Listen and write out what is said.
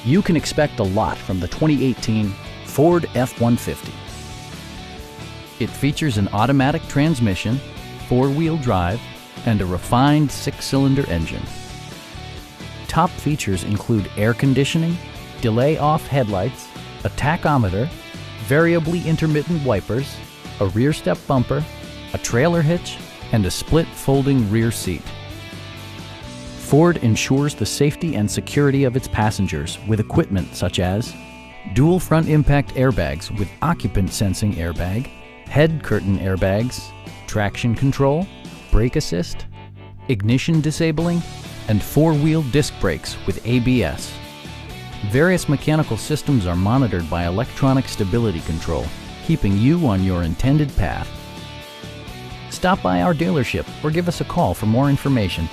You can expect a lot from the 2018 Ford F-150. It features an automatic transmission, four-wheel drive, and a refined six-cylinder engine. Top features include air conditioning, delay-off headlights, a tachometer, variably intermittent wipers, a rear step bumper, a trailer hitch, and a split folding rear seat. Ford ensures the safety and security of its passengers with equipment such as dual front impact airbags with occupant sensing airbag, head curtain airbags, traction control, brake assist, ignition disabling, and four-wheel disc brakes with ABS. Various mechanical systems are monitored by electronic stability control, keeping you on your intended path. Stop by our dealership or give us a call for more information.